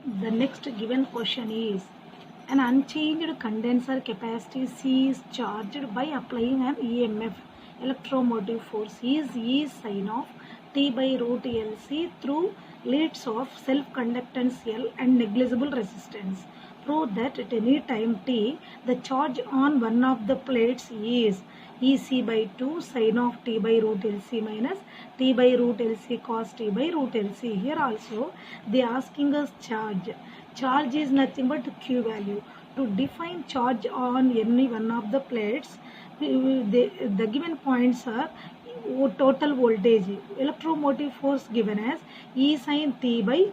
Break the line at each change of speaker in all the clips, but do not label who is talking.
The next given question is, an unchanged condenser capacity C is charged by applying an EMF, electromotive force, is E sine of T by root LC through leads of self-conductance L and negligible resistance. Prove that at any time T, the charge on one of the plates is EC by 2 sine of T by root LC minus T by root LC cos T by root LC. Here also they are asking us charge. Charge is nothing but Q value. To define charge on any one of the plates, the given points are total voltage, electromotive force given as E sin T by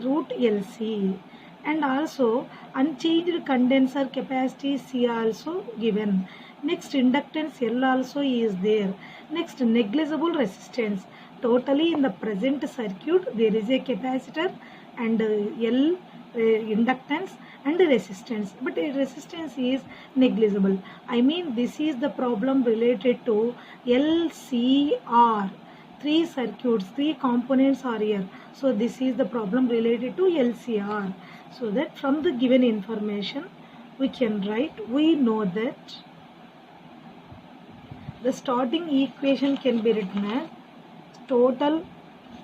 root LC, and also unchanged condenser capacity C also given. Next, inductance L also is there. Next, negligible resistance. Totally in the present circuit there is a capacitor and L inductance and resistance, but resistance is negligible. I mean, this is the problem related to LCR. Three circuits, three components are here, so this is the problem related to LCR. So that from the given information we can write, we know that the starting equation can be written as total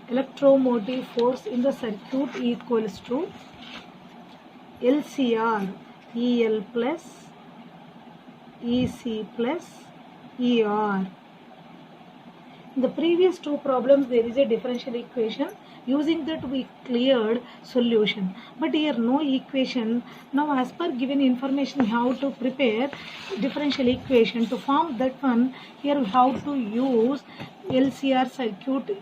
electromotive force in the circuit equals to LCR EL plus EC plus ER. In the previous two problems there is a differential equation. Using that we cleared solution, but here no equation. Now as per given information how to prepare differential equation. To form that one, here we have to use LCR circuit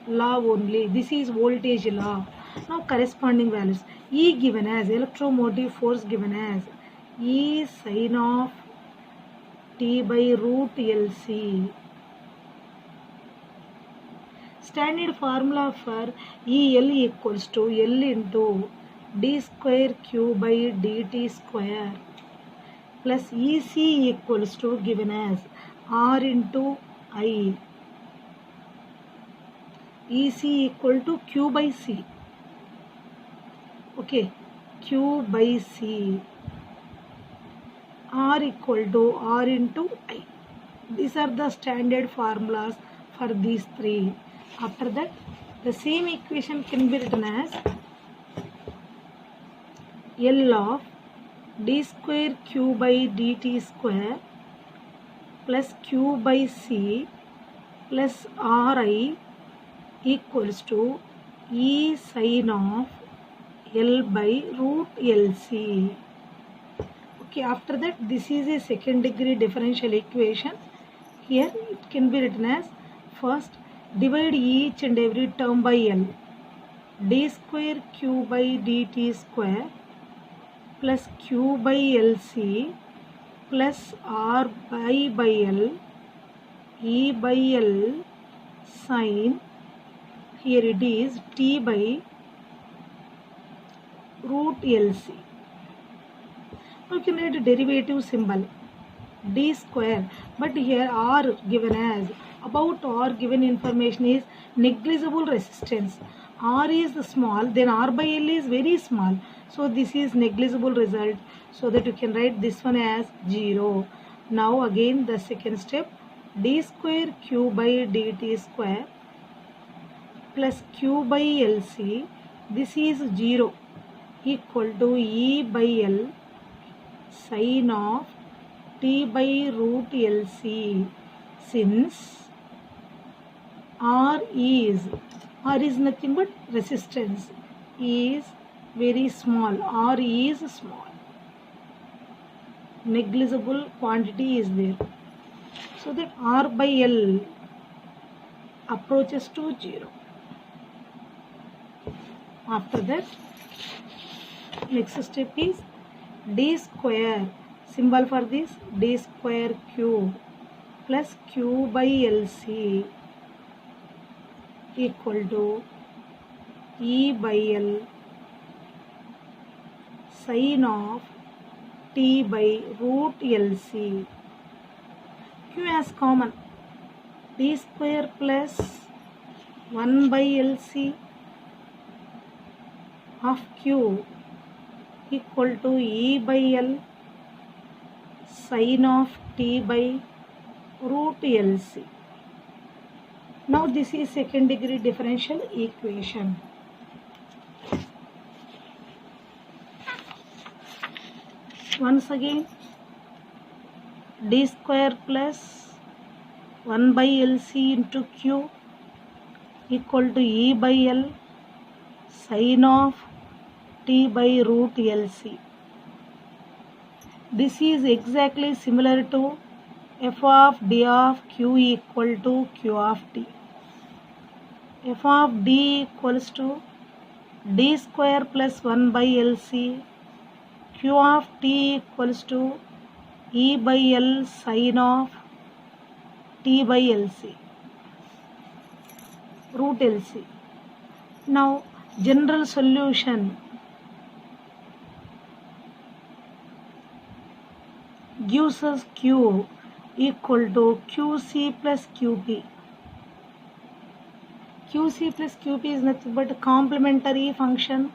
law only. This is voltage law. Now corresponding values. E given as electromotive force given as E sine of T by root LC. Standard formula for EL equals to L into d square Q by dt square plus EC equals to given as R into I. EC equal to Q by C. Okay, Q by C. R equal to R into I. These are the standard formulas for these three. After that, the same equation can be written as L of d square Q by dt square plus Q by C plus Ri equals to E sine of L by root LC. Okay, after that, this is a second degree differential equation. Here it can be written as, first divide each and every term by L. D square Q by dt square plus Q by LC plus R by L E by L sine, here it is T by root LC. You can write a derivative symbol d square, but here R given as, about R given information is negligible resistance. R is small, then R by L is very small, so this is negligible result, so that you can write this one as 0. Now again the second step, d square Q by dt square plus Q by LC, this is 0, equal to E by L sine of T by root LC, since R is nothing but resistance, is very small, R is small, negligible quantity is there, so that R by L approaches to 0. After that, next step is d square, symbol for this d square Q plus Q by LC equal to E by L sine of T by root LC. Q as common, d square plus 1 by LC of Q equal to E by L sin of T by root LC. Now this is second degree differential equation. Once again, D square plus 1 by LC into Q equal to E by L sin of T by root LC. This is exactly similar to f of d of Q equal to Q of T. F of d equals to D square plus 1 by LC. Q of T equals to E by L sin of T by LC, root LC. Now general solution gives us Q equal to QC plus QP. QC plus QP is nothing but a complementary function.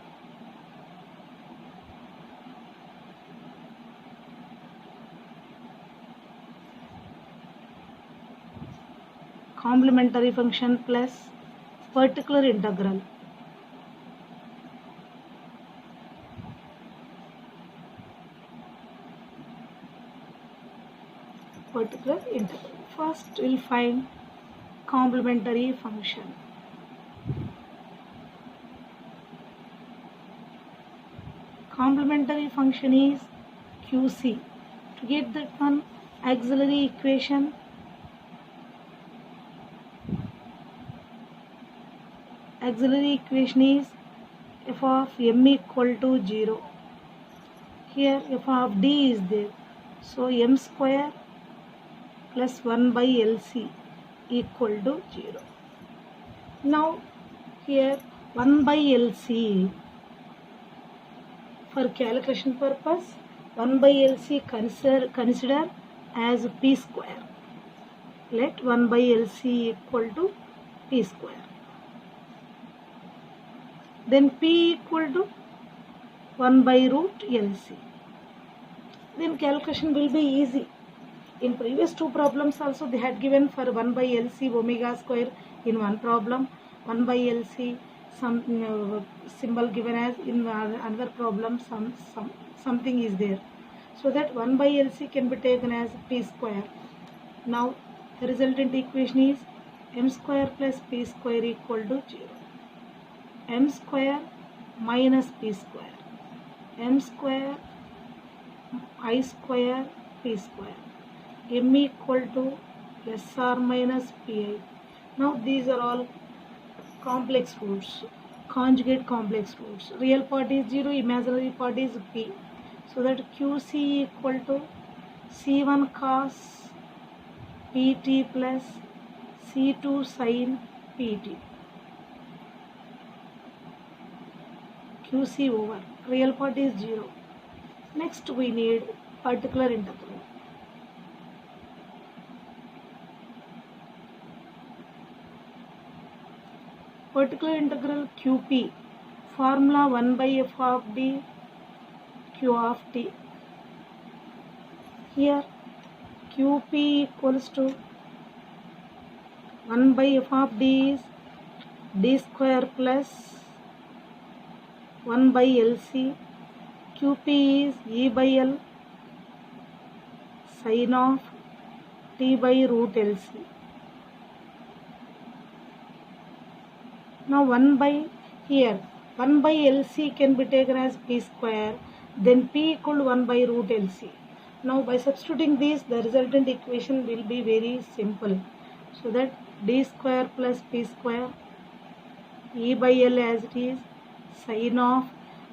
Complementary function plus particular integral. Particular integral. First we'll find complementary function. Complementary function is QC. To get that one, auxiliary equation is f of m equal to 0. Here f of d is there. So m square plus 1 by LC equal to 0. Now here 1 by LC, for calculation purpose 1 by LC consider as p square. Let 1 by LC equal to p square. Then p equal to 1 by root LC. Then calculation will be easy. In previous two problems also they had given for 1 by LC omega square in one problem, 1 by LC some symbol given as in another problem something is there. So that 1 by LC can be taken as p square. Now the resultant equation is m square plus p square equal to 0. M square minus p square. M square I square p square. M equal to plus or minus pi. Now these are all complex roots, conjugate complex roots. Real part is 0, imaginary part is p. So that QC equal to C1 cos pt plus C2 sin pt. QC over. Real part is 0. Next we need particular integral. Particular integral QP, formula 1 by f of d Q of t. Here QP equals to 1 by f of d is d square plus 1 by LC. QP is E by L sin of T by root LC. Now 1 by LC can be taken as p square, then p equal to 1 by root LC. Now by substituting this, the resultant equation will be very simple. So that d square plus p square E by L as it is sin of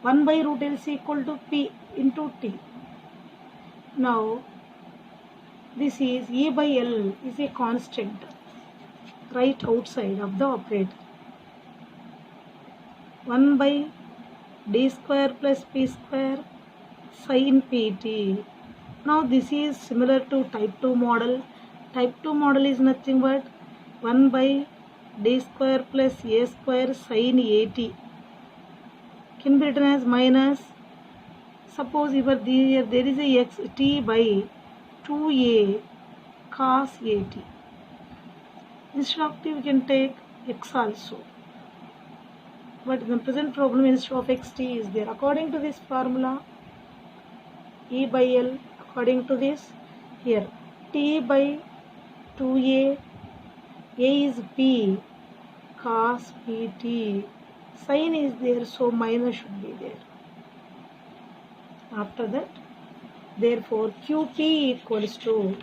1 by root LC equal to p into t. Now this is E by L is a constant right outside of the operator. 1 by d square plus p square sin pt. Now this is similar to type 2 model. Type 2 model is nothing but 1 by d square plus a square sin at. can be written as minus, suppose there is a x t by 2a cos at. Instead of t we can take x also, but in the present problem instead of xt is there. According to this formula, e by l, according to this, here t by 2a, a is p cos pt, sin is there, so minus should be there. After that, therefore qp equals to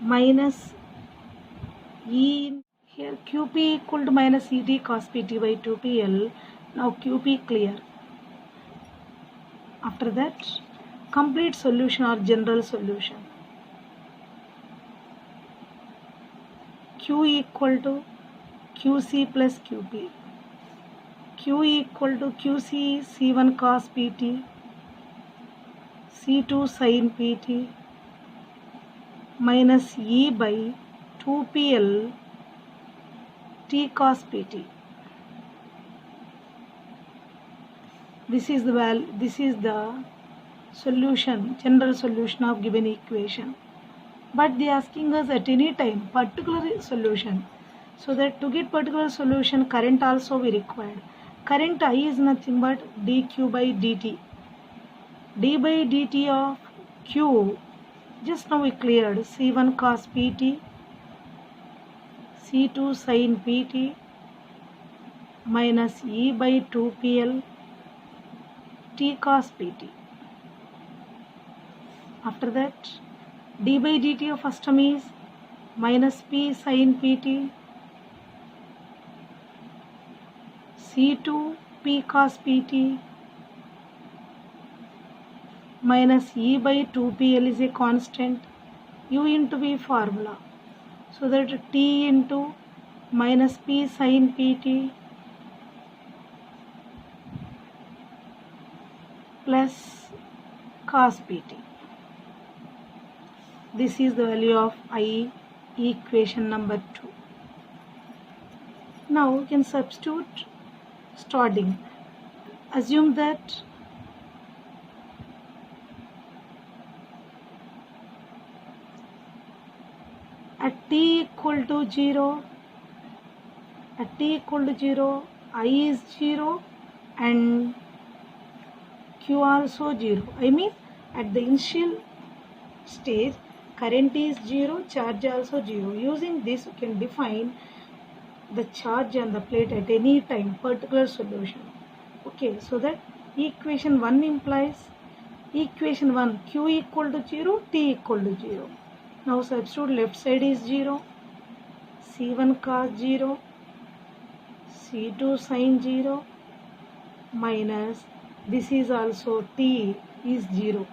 minus e, here qp equal to minus et cos pt by 2pl. Now qp clear. After that, complete solution or general solution. Q equal to qc plus qp. Q equal to qc c1 cos pt, c2 sin pt, minus e by 2pl t cos pt. This is the solution, general solution of given equation. But they are asking us at any time particular solution. So that to get particular solution, current also we required. Current I is nothing but dq by dt. D by dt of q, just now we cleared, c1 cos pt, c2 sin pt, minus e by 2pl t cos pt. After that, d by dt of first term is minus p sin pt, c2 p cos pt, minus e by 2pl is a constant, u into v formula. So that t into minus p sin pt plus cos pt. This is the value of I, equation number 2. Now we can substitute starting. Assume that at t equal to 0, I is 0 and q also 0. I mean at the initial stage current is 0, charge also 0. Using this we can define the charge on the plate at any time, particular solution. Okay, so that equation 1 implies equation 1 q equal to 0, t equal to 0. Now substitute left side is 0, c1 cos 0, c2 sin 0, minus this is also t is 0.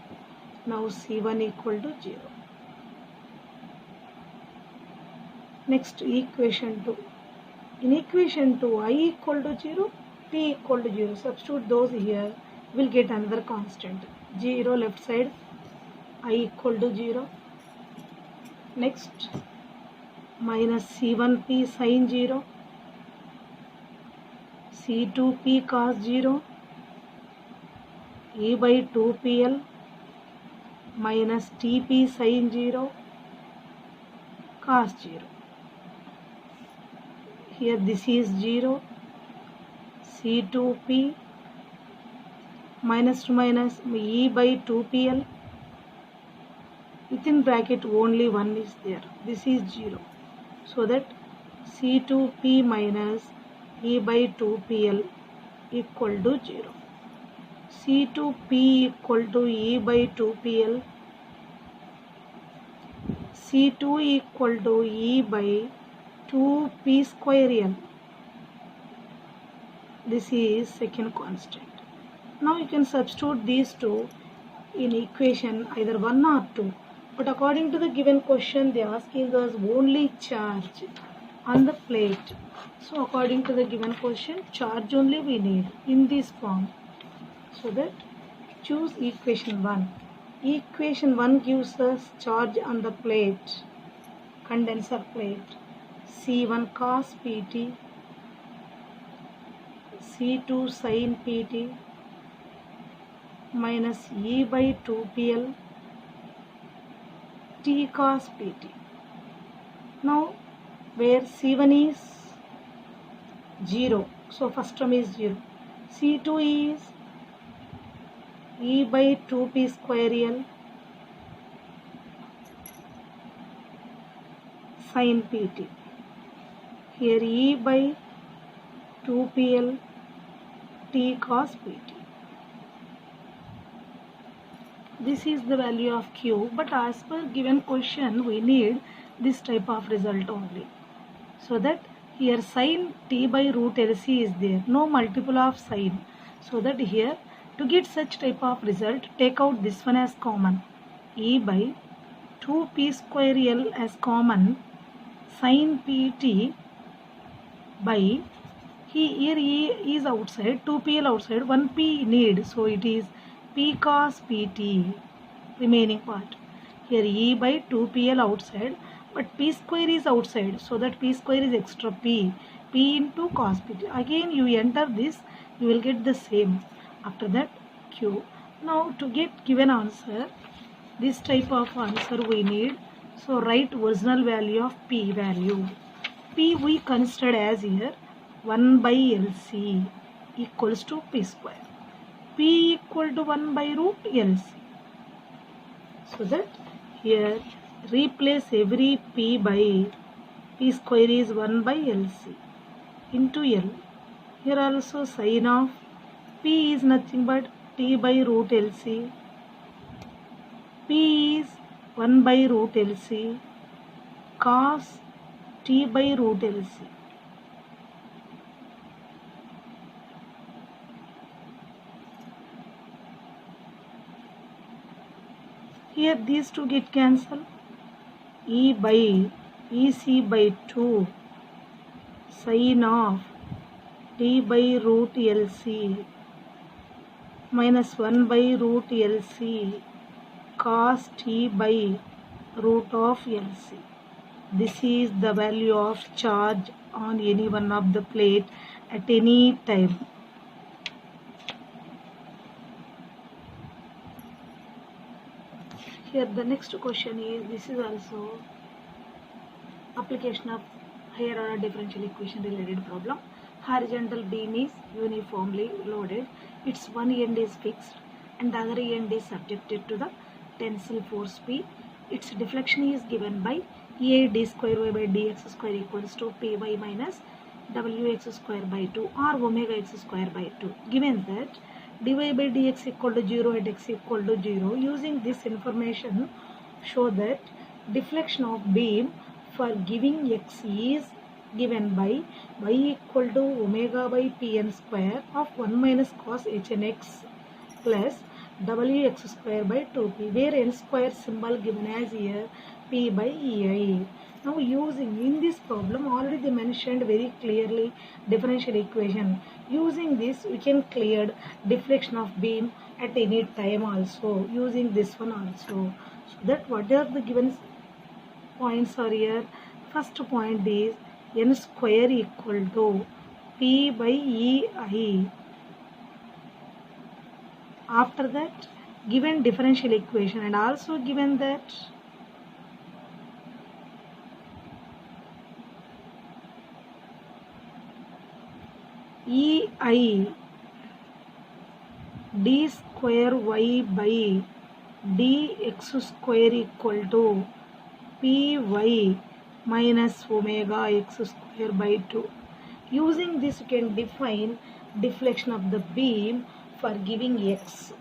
Now c1 equal to 0. Next equation 2. In equation 2, I equal to 0, t equal to 0. Substitute those here, will get another constant. 0 left side, I equal to 0. Next, minus c1p sin 0, c2p cos 0, e by 2pl, minus tp sin 0, cos 0. Here this is 0, c2p, minus to minus e by 2pl, within bracket only 1 is there, this is 0. So that c2p minus e by 2pl equal to 0. c2p equal to e by 2pl, c2 equal to e by 2p square l. This is second constant. Now you can substitute these two in equation either 1 or 2. But according to the given question, they are asking us only charge on the plate. So according to the given question, charge only we need in this form. So that choose equation 1. Equation 1 gives us charge on the plate, condenser plate. C1 cos pt, C2 sin pt minus E by 2pl t cos pt. Now where C1 is 0, so first term is 0. C2 is E by 2p square l sin pt. Here E by 2pl t cos pt. This is the value of q, but as per given question we need this type of result only. So that here sin t by root LC is there, no multiple of sin. So that here to get such type of result, take out this one as common. E by 2p square l as common, sin pt by, here E is outside, 2pl outside, 1p need, so it is p cos pt remaining part. Here E by 2pl outside, but p square is outside, so that p square is extra p into cos pt. Again you enter this, you will get the same. After that q. Now to get given answer, this type of answer we need, so write original value of p value. P we considered as here 1 by LC equals to p square. P equal to 1 by root LC. So that here replace every p by p square is 1 by LC into L. Here also sin of p is nothing but t by root LC. P is 1 by root LC cos t by root LC. Here these two get cancelled. E by EC by 2 sin of t by root LC minus 1 by root LC cos t by root of LC. This is the value of charge on any one of the plate at any time. Here the next question is, this is also application of higher order differential equation related problem. Horizontal beam is uniformly loaded. Its one end is fixed and the other end is subjected to the tensile force P. Its deflection is given by A d square y by dx square equals to py minus wx square by 2 or omega x square by 2. Given that dy by dx equal to 0 at x equal to 0, using this information show that deflection of beam for giving x is given by y equal to omega by pn square of 1 minus cos hn x plus wx square by 2p, where n square symbol given as here p by ei. Now using in this problem already they mentioned very clearly differential equation. Using this we can clear deflection of beam at any time also, using this one also. So that what are the given points are here. First point is n square equal to p by ei. After that given differential equation and also given that ei d square y by dx square equal to py minus omega x square by 2. Using this you can define deflection of the beam for giving x.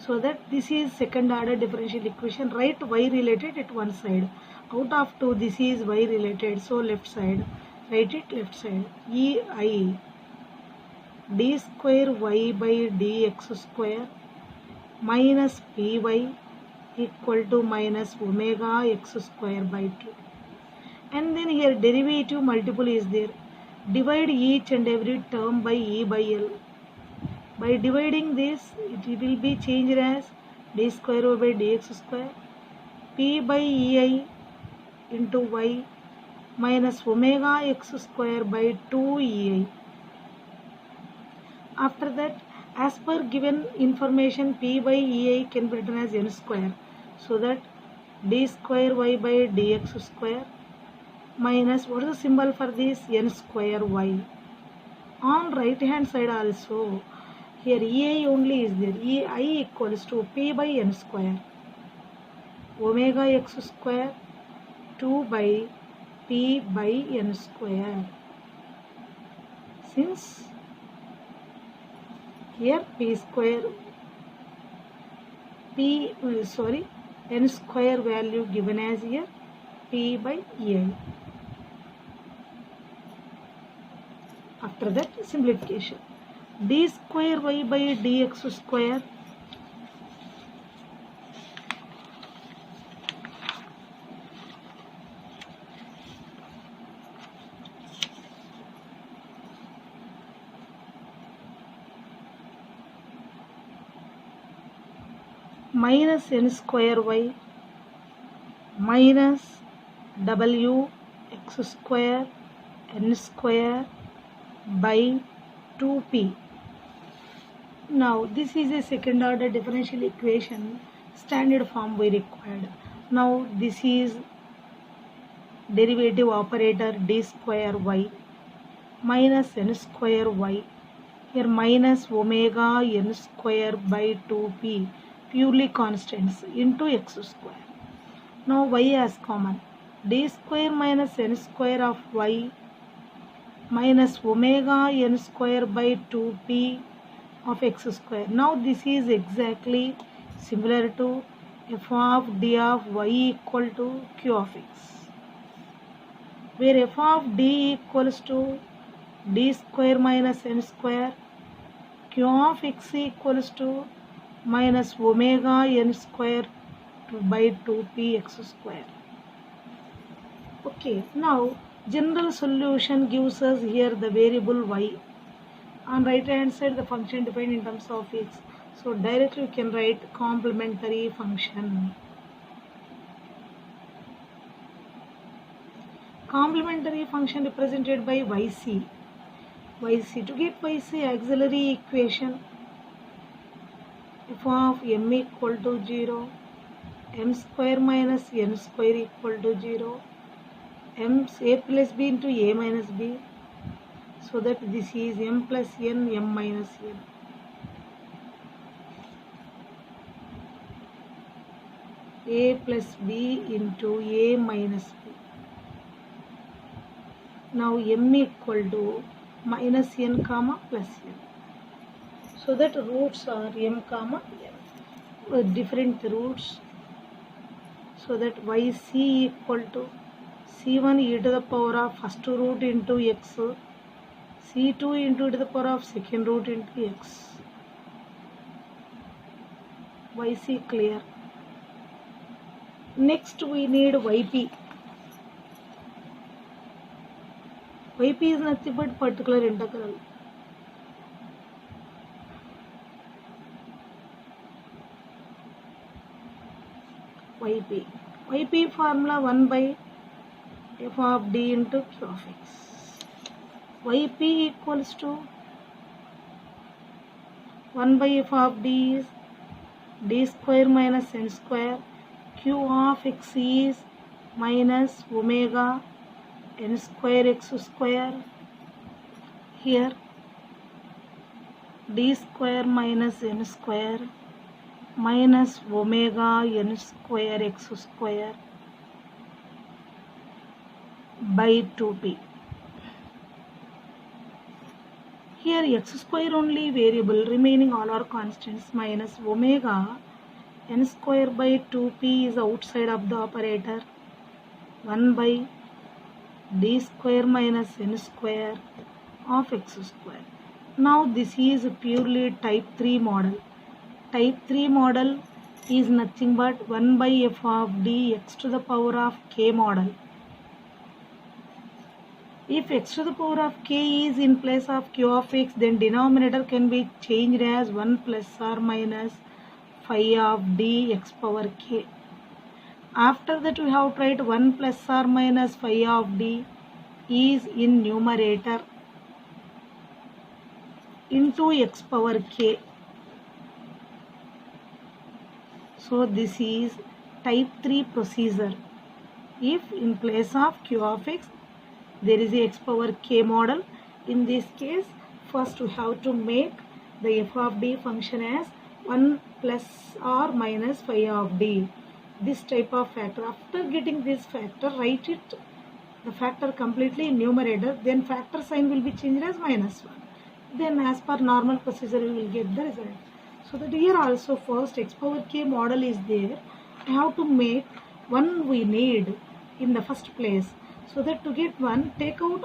So that this is second order differential equation. Write y related at one side. Out of 2 this is y related, so left side. Write it left side. ei d square y by dx square minus py equal to minus omega x square by 2. And then here derivative multiple is there. Divide each and every term by e by l. By dividing this, it will be changed as d square y by dx square, p by ei into y minus omega x square by 2 ei. After that, as per given information, p by ei can be written as n square. So that d square y by dx square minus, what is the symbol for this? N square y. On right hand side also, here ei only is there. Ei equals to p by n square. Omega x square 2 by p by n square. Since here n square value given as here p by ei. After that, simplification. D square y by dx square minus n square y minus w x square n square by 2p. Now this is a second order differential equation, standard form we required. Now this is derivative operator d square y minus n square y, here minus omega n square by 2p, purely constants, into x square. Now y as common, d square minus n square of y minus omega n square by 2p of x square. Now this is exactly similar to f of d of y equal to q of x, where f of d equals to d square minus n square, q of x equals to minus omega n square by 2p x square. Okay, now general solution gives us here the variable y. On right hand side the function defined in terms of x. So directly you can write complementary function. Complementary function represented by yc. yc, to get yc auxiliary equation, f of m equal to 0, m square minus n square equal to 0, m a plus b into a minus b, so that this is m plus n, m minus n. A plus b into a minus b. Now m equal to minus n comma plus n, so that roots are m comma n with different roots, so that yc equal to c1 e to the power of first root into x, c2 into e to the power of second root into x. yc clear. Next we need yp. yp is nothing but particular integral. yp formula 1 by f of d into q of x. yp equals to 1 by f of d is d square minus n square, q of x is minus omega n square x square, here d square minus n square minus omega n square x square by 2p. Here x square only variable, remaining all are constants, minus omega n square by 2p is outside of the operator, 1 by d square minus n square of x square. Now this is purely type 3 model. Type 3 model is nothing but 1 by f of d x to the power of k model. If x to the power of k is in place of q of x, then denominator can be changed as 1 plus or minus phi of d x power k. After that we have tried 1 plus or minus phi of d is in numerator into x power k. So this is type 3 procedure. If in place of q of x there is a x power k model, in this case first we have to make the f of d function as 1 plus or minus phi of d. This type of factor. After getting this factor, write it the factor completely in numerator, then factor sign will be changed as minus 1. Then as per normal procedure we will get the result. So that here also first x power k model is there. I have to make one we need in the first place. So that to get 1, take out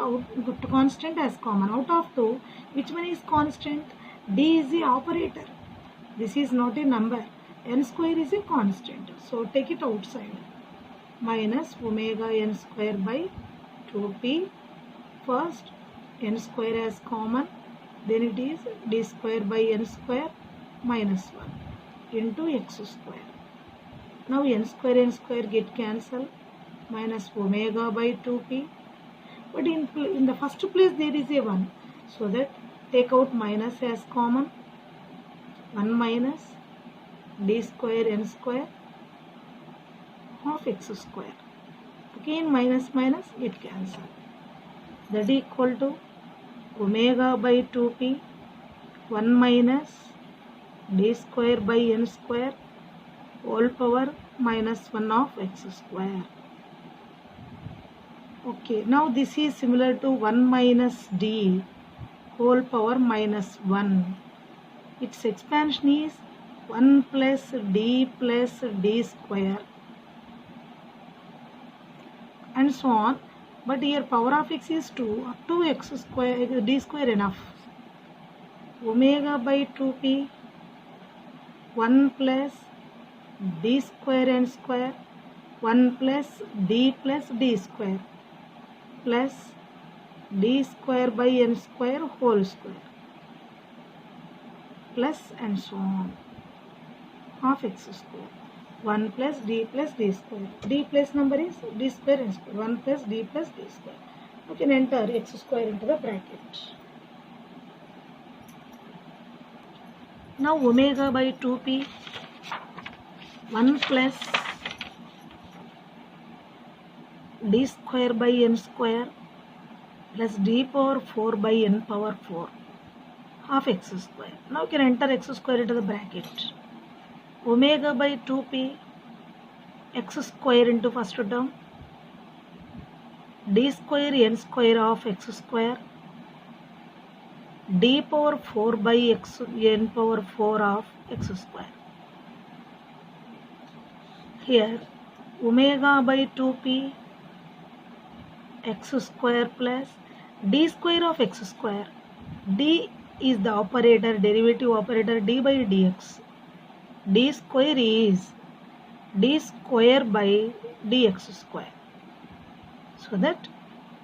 constant as common. Out of 2, which one is constant? D is the operator. This is not a number. N square is a constant. So take it outside. Minus omega n square by 2p. First n square as common. Then it is d square by n square minus 1 into x square. Now n square get cancelled. Minus omega by 2p. But in the first place there is a 1. So that take out minus as common. 1 minus d square n square of x square. Again minus minus get cancelled. That equal to omega by 2p 1 minus d square by n square whole power minus 1 of x square. Okay, now this is similar to 1 minus d whole power minus 1. Its expansion is 1 plus d square and so on. But here power of x is 2. 2x square d square enough. Omega by 2p 1 plus d square n square 1 plus d square plus d square by n square whole square plus and so on of x square. 1 plus d square. D place number is d square n square. 1 plus d square. You can enter x square into the bracket. Now omega by 2p 1 plus d square by n square plus d power 4 by n power 4 of x square. Now you can enter x square into the bracket. Omega by 2p x square into first term d square n square of x square d power 4 by n power 4 of x square. Here omega by 2p x square plus d square of x square. D is the operator, derivative operator d by dx. D square is d square by dx square. So that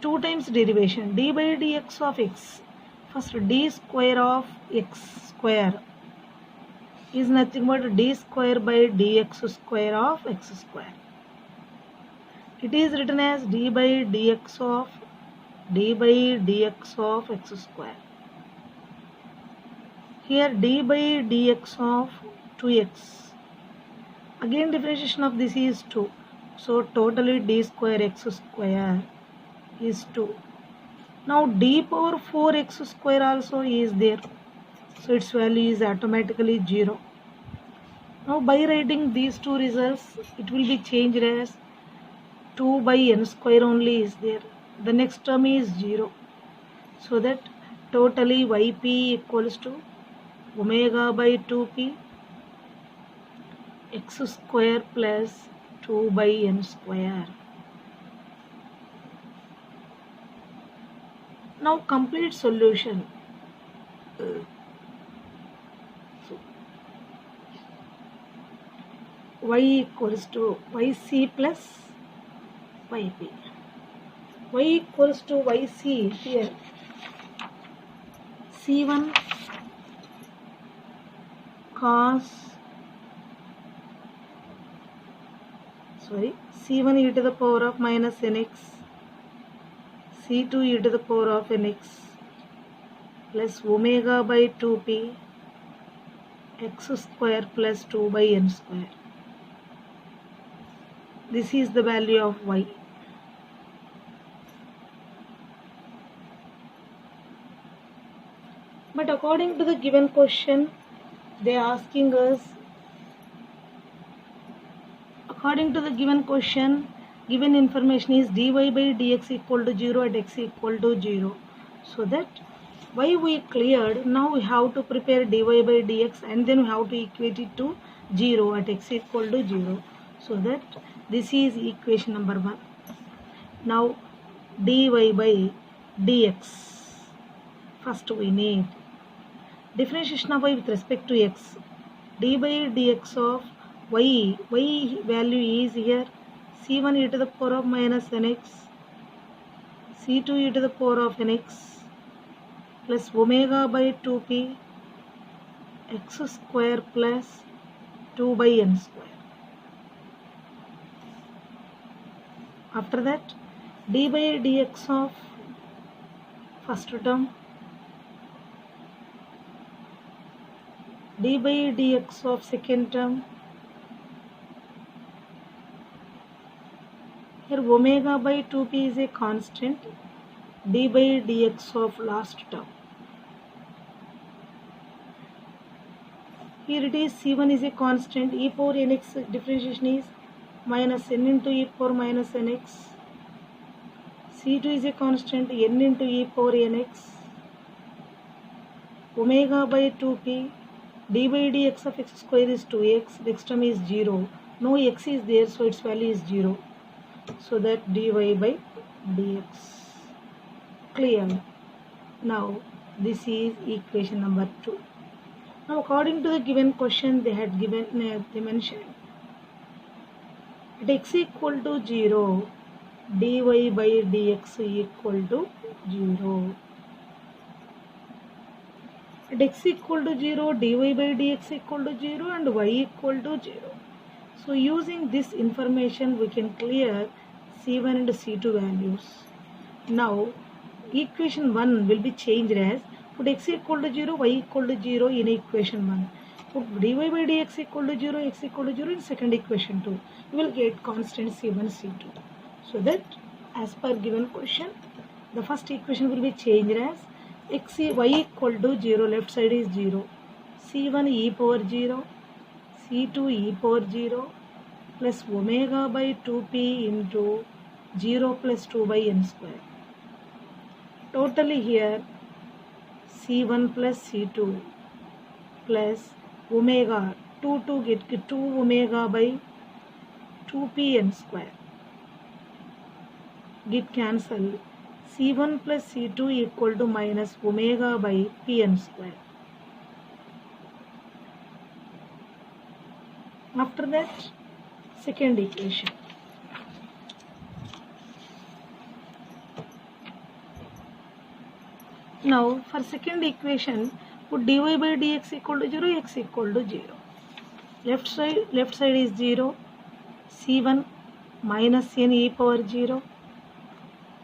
2 times derivation d by dx of x. First d square of x square is nothing but d square by dx square of x square. It is written as d by dx of x square. Here d by dx of 2x. Again differentiation of this is 2. So totally d square x square is 2. Now d power 4x square also is there. So its value is automatically 0. Now by writing these two results, it will be changed as 2 by n square only is there. The next term is 0. So that totally yp equals to omega by 2p x square plus 2 by n square. Now complete solution. Y equals to yc plus yp. Y equals to yc here. C1 cos c1 e to the power of minus nx, c2 e to the power of nx plus omega by 2p x square plus 2 by n square. This is the value of y. But according to the given question, they are asking us, according to the given question, given information is dy by dx equal to 0 at x equal to 0. So that y we cleared, now we have to prepare dy by dx and then we have to equate it to 0 at x equal to 0. So that this is equation number 1. Now dy by dx. First we need differentiation of y with respect to x. D by dx of y value is here c1 e to the power of minus nx, c2 e to the power of nx plus omega by 2p x square plus 2 by n square. After that, d by dx of first term, d by dx of second term. Here omega by 2p is a constant, d by dx of last term. Here it is c1 is a constant, e power nx differentiation is minus n into e power minus nx, c2 is a constant, n into e power nx, omega by 2p, d by dx of x square is 2x, next term is 0, no x is there, so its value is 0. So that dy by dx. Clear. Now this is equation number 2. Now according to the given question, they mentioned at x equal to 0, dy by dx equal to 0. At x equal to 0, dy by dx equal to 0 and y equal to 0. So using this information we can clear c1 and c2 values. Now equation 1 will be changed as put x equal to 0, y equal to 0 in equation 1. Put dy by dx equal to 0, x equal to 0 in second equation 2. You will get constant c1, c2. So that as per given question, the first equation will be changed as y equal to 0, left side is 0, c1 e power 0, c2 e power 0 plus omega by 2p into 0 plus 2 by n square. Totally here c1 plus c2 plus omega 2 get 2 omega by 2p n square. Get cancel. c1 plus c2 equal to minus omega by pn square. After that, second equation. Now for second equation, put dy by dx equal to 0, x equal to 0. Left side is 0, c1 minus n e power 0,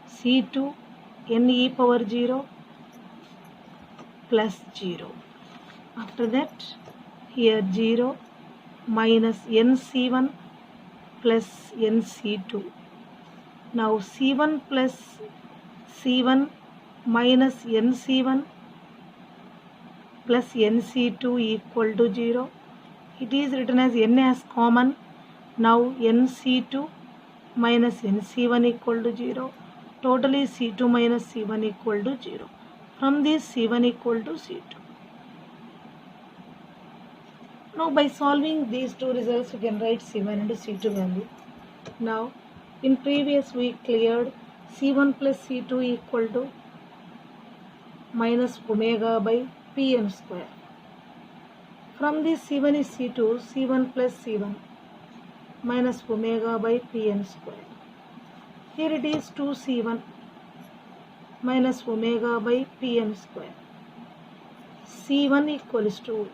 c2 n e power 0 plus 0. After that, here 0 minus n c1 plus n c2. Now c1 plus c1 minus n c1 plus n c2 equal to 0. It is written as n as common. Now n c2 minus n c1 equal to 0. Totally c2 minus c1 equal to 0. From this c1 equal to c2. Now by solving these two results, we can write c1 and c2 value. Now in previous we cleared c1 plus c2 equal to minus omega by pn square. From this c1 is c2, c1 plus c1 minus omega by pn square. Here it is 2c1 minus omega by pn square. c1 equals to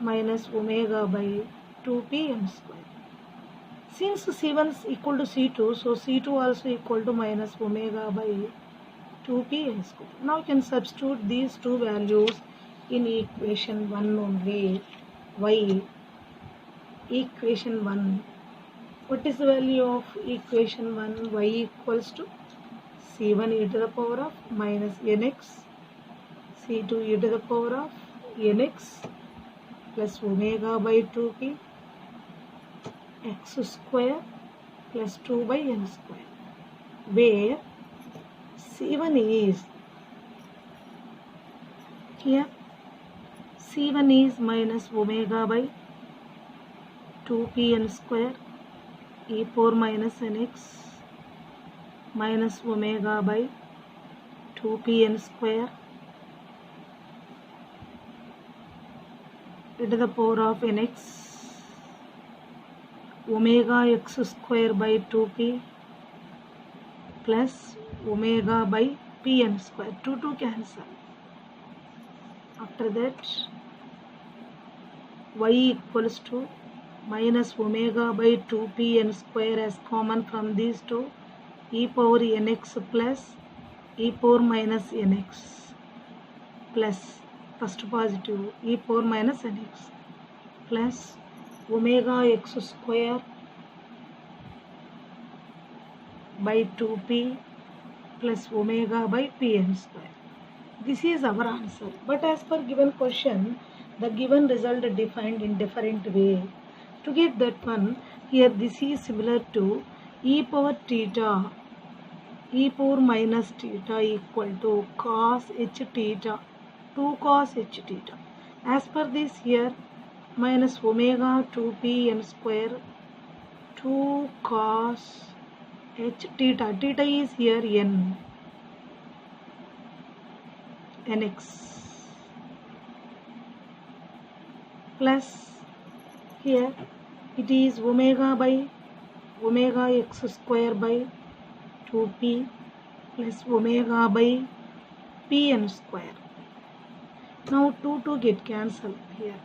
minus omega by 2p n square. Since C1 is equal to C2, so C2 also equal to minus omega by 2p n square. Now you can substitute these two values in equation 1 only. Y, equation 1. What is the value of equation 1? Y equals to C1 e to the power of minus nx, C2 e to the power of nx plus omega by 2p x square plus 2 by n square, where C1 is here, C1 is minus omega by 2p n square e power minus nx minus omega by 2p n square e to the power of nx omega x square by 2p plus omega by pn square. 2 cancel. After that, y equals to minus omega by 2p n square as common from these two, e power nx plus e power minus nx plus first positive e power minus nx plus omega x square by 2p plus omega by pn square. This is our answer. But as per given question, the given result defined in different way. To get that one, here this is similar to e power theta, e power minus theta equal to cos h theta, 2 cos h theta. As per this here, minus omega 2p n square 2 cos h theta. Theta is here nx plus here it is omega by omega x square by 2p plus omega by pn square. Now 2 get cancelled here.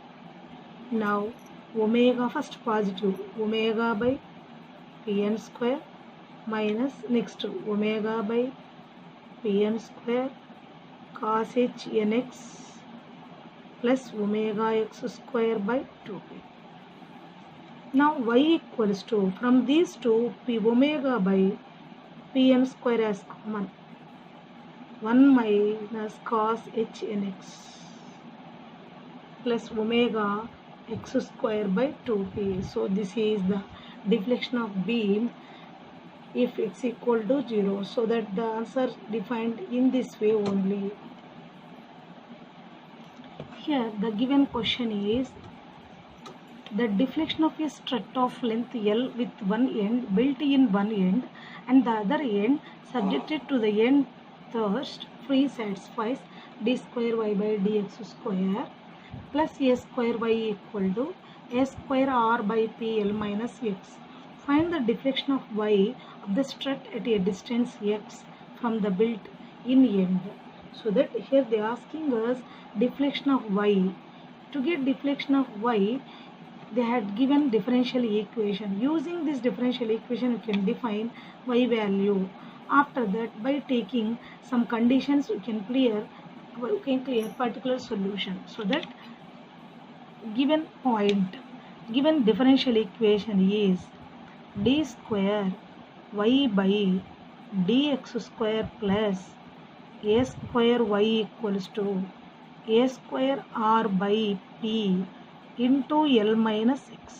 Now omega first positive omega by pn square minus next omega by pn square cos h nx plus omega x square by 2p. Now y equals to, from these two, p omega by pn square as common, 1 minus cos h nx plus omega x square by 2p. So this is the deflection of beam if x equal to 0. So that the answer defined in this way only. Here the given question is the deflection of a strut of length L with one end built in one end and the other end subjected to the end thrust free satisfies d square y by dx square plus a square y equal to a square r by pl minus x. Find the deflection of y of the strut at a distance x from the built in end. So that here they are asking us deflection of y. To get deflection of y, they had given differential equation. Using this differential equation, you can define y value. After that, by taking some conditions, you can clear particular solution. So that given point, given differential equation is d square y by dx square plus a square y equals to a square r by p into L minus x.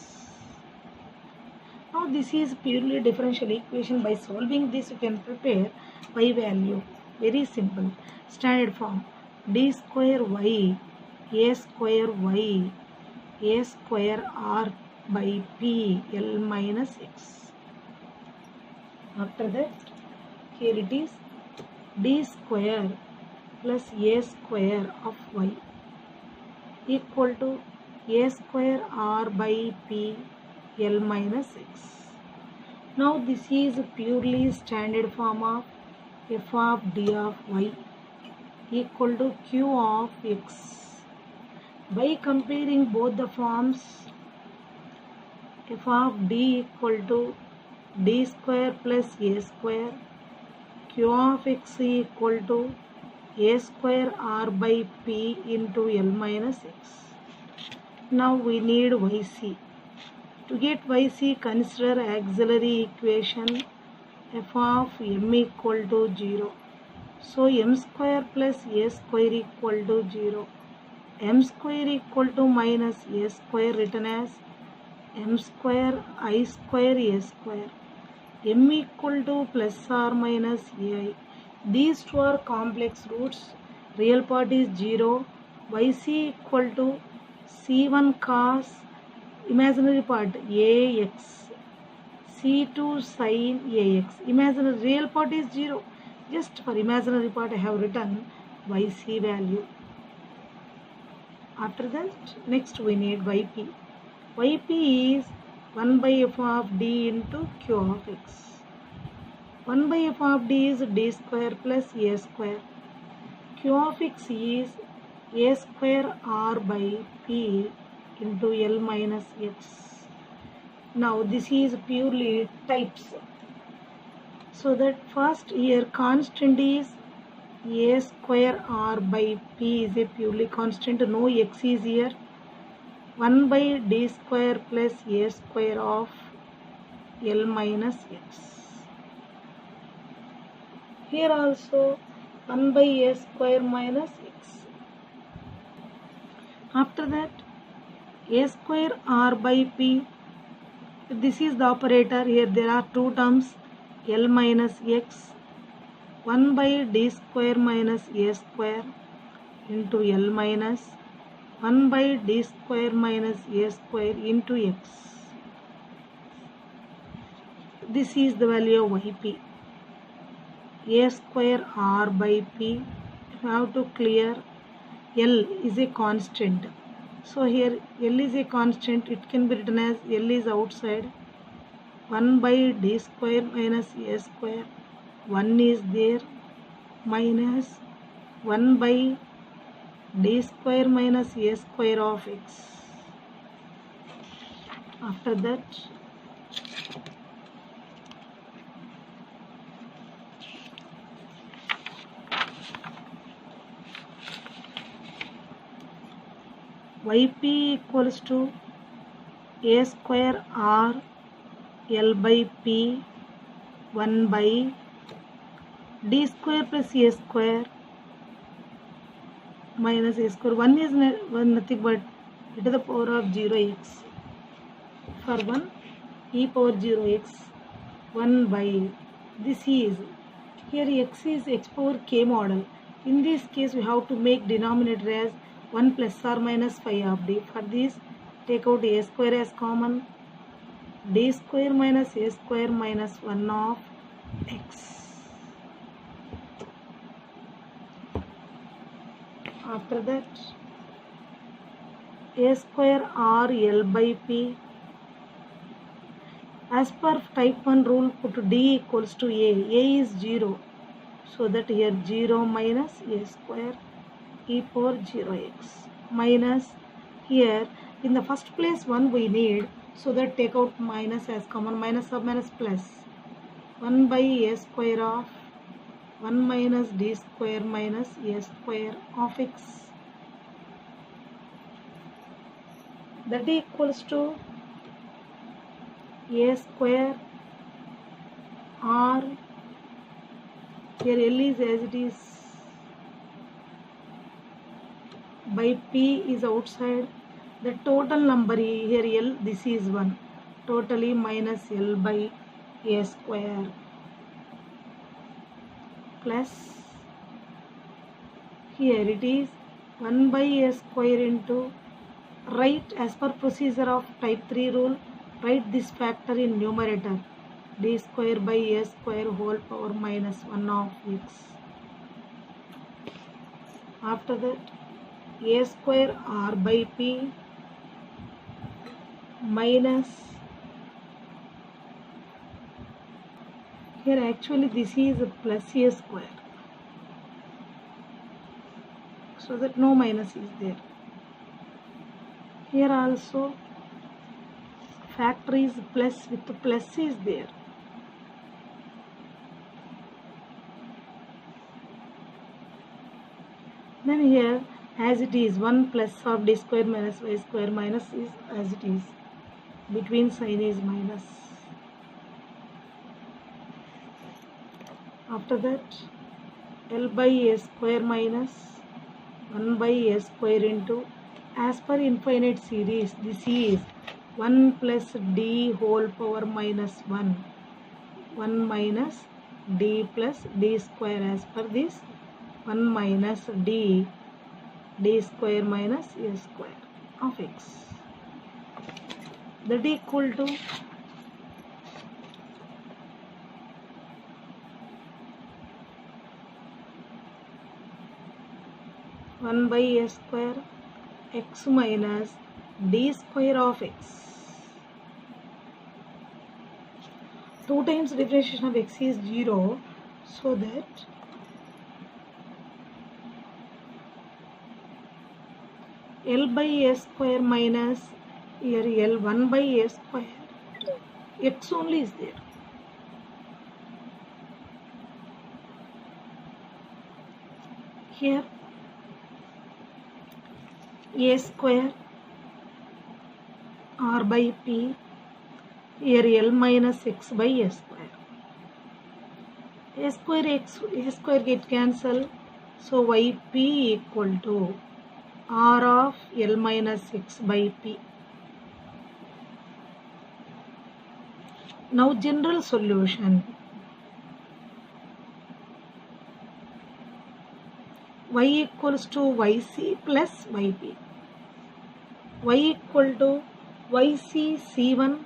Now this is purely differential equation. By solving this, you can prepare y value. Very simple. Standard form d square y a square y a square r by p L minus x. After that, here it is d square plus a square of y equal to a square r by p L minus x. Now this is purely standard form of f of d of y equal to q of x. By comparing both the forms, f of d equal to d square plus a square, q of x equal to a square r by p into L minus x. Now we need yc. To get yc, consider auxiliary equation f of m equal to 0. So m square plus a square equal to 0. M square equal to minus a square written as m square I square a square. M equal to plus or minus ai. These two are complex roots. Real part is 0. Yc equal to c1 cos imaginary part ax, c2 sin ax. Imaginary real part is 0. Just for imaginary part I have written yc value. After that, next we need yp. Yp is 1 by f of d into q of x. 1 by f of d is d square plus a square. Q of x is a square r by p into L minus x. Now this is purely types. So that first here constant is a square r by p is a purely constant. No x is here. 1 by d square plus a square of L minus x. Here also 1 by a square minus x. After that a square r by p. This is the operator. Here there are two terms L minus x. 1 by d square minus a square into L minus 1 by d square minus a square into x. This is the value of yp. A square r by p. You have to clear. L is a constant. So here L is a constant. It can be written as L is outside. 1 by d square minus a square. 1 is there. Minus 1 by d square minus a square of x. After that yp equals to a square r L by p 1 by d square plus a square minus a square. 1 is nothing but e to the power of 0x. For 1 e power 0x 1 by this is here x is x power k model. In this case we have to make denominator as 1 plus or minus phi of d. For this take out a square as common. D square minus a square minus 1 of x. After that a square r L by p. As per type 1 rule, put d equals to a. A is 0. So that here 0 minus a square e power 0x minus here in the first place 1 we need. So that take out minus as common. Minus of minus plus 1 by a square of 1 minus d square minus a square of x. That equals to a square r. Here L is as it is by p is outside. The total number here L, this is 1. Totally minus L by a square plus here it is 1 by a square into, write as per procedure of type 3 rule, write this factor in numerator, d square by a square whole power minus 1 of x. After that a square r by p minus, here actually this is plus a square, so that no minus is there. Here also factor is plus with plus is there. Then here as it is 1 plus of d square minus y square minus is as it is. Between sign is minus. After that L by a square minus 1 by a square into, as per infinite series, this is 1 plus d whole power minus 1. 1 minus d plus d square, as per this 1 minus d square minus a square of x. That equal to 1 by a square x minus d square of x. 2 times differentiation of x is 0, so that L by a square minus here L 1 by a square, x only is there. Here a square r by p, here L minus x by a square. A square get cancel, so yp equal to r of L minus x by p. Now general solution. Y equals to yc plus yp. Y equal to yc c1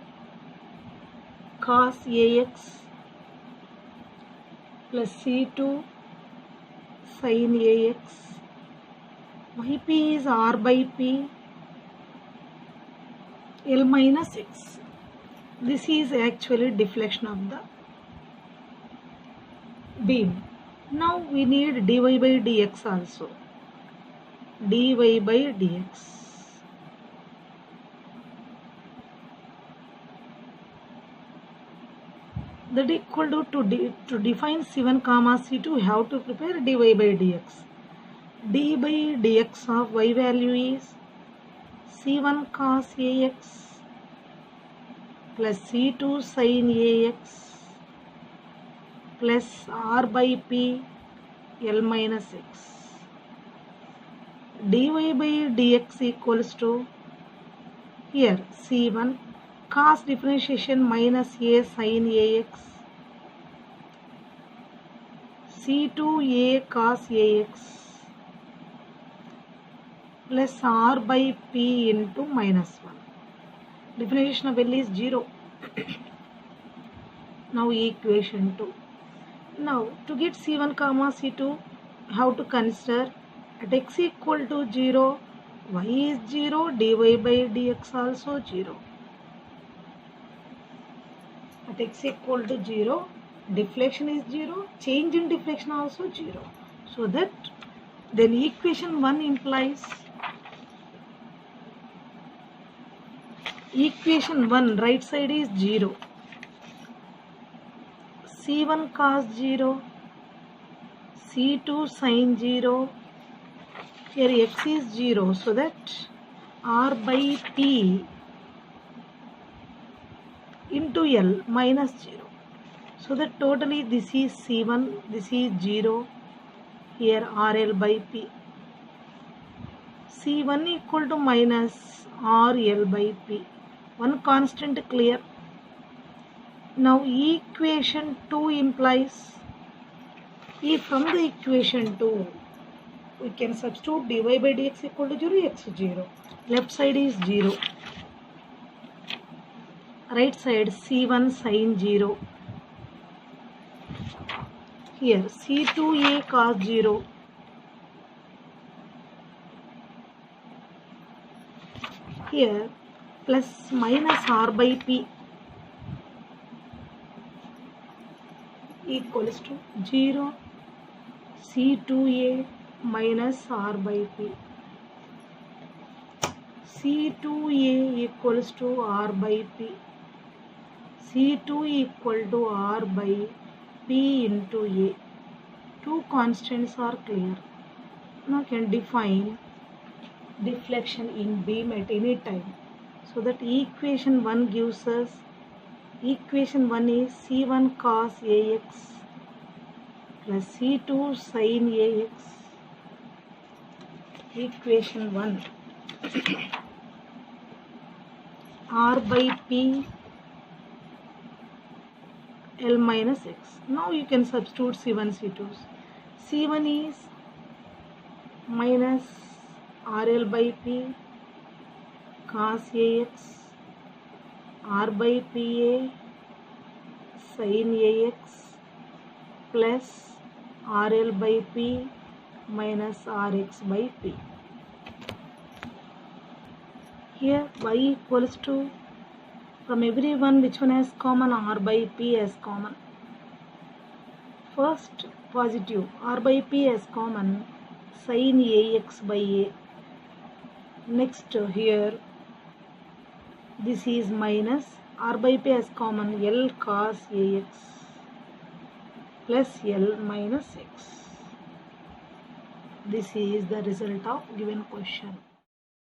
cos ax plus c2 sin ax. Yp is r by p L minus x. This is actually deflection of the beam. Now we need dy by dx also. Dy by dx. That equal to define C1 comma C2, we have to prepare dy by dx. D by dx of y value is C1 cos ax plus C2 sin ax plus r by p L minus x. Dy by dx equals to, here C1 cos differentiation minus a sin ax, C2 a cos ax plus r by p into minus 1. Differentiation of L is 0. Now equation 2. Now to get C1 comma C2, how to consider at x equal to 0, y is 0, dy by dx also 0. At x equal to 0, deflection is 0, change in deflection also 0. So that then equation 1 implies, equation 1 right side is 0. C1 cos 0, C2 sin 0, here x is 0, so that r by p into L minus 0. So that totally this is C1, this is 0, here RL by P. C1 equal to minus RL by P. One constant clear. Now equation 2 implies, if from the equation 2 we can substitute dy by dx equal to 0, x 0. Left side is 0. Right side C1 sin 0. Here C2a cos 0. Here plus minus r by p equals to 0 C2a minus r by p. C2A equals to R by P. C2 equal to R by P into A. Two constants are clear. Now can define deflection in beam at any time. So that equation 1 gives us, equation 1 is C1 cos AX plus C2 sin AX. Equation 1 R by P L minus X. Now you can substitute C1, C2s. C1 is minus RL by P cos AX R by PA sin AX plus RL by P minus RX by P. Here y equals to, from every one which one has common, R by P has common. First positive, R by P has common, sin AX by A. Next here, this is minus, R by P has common, L cos AX plus L minus X. This is the result of given question.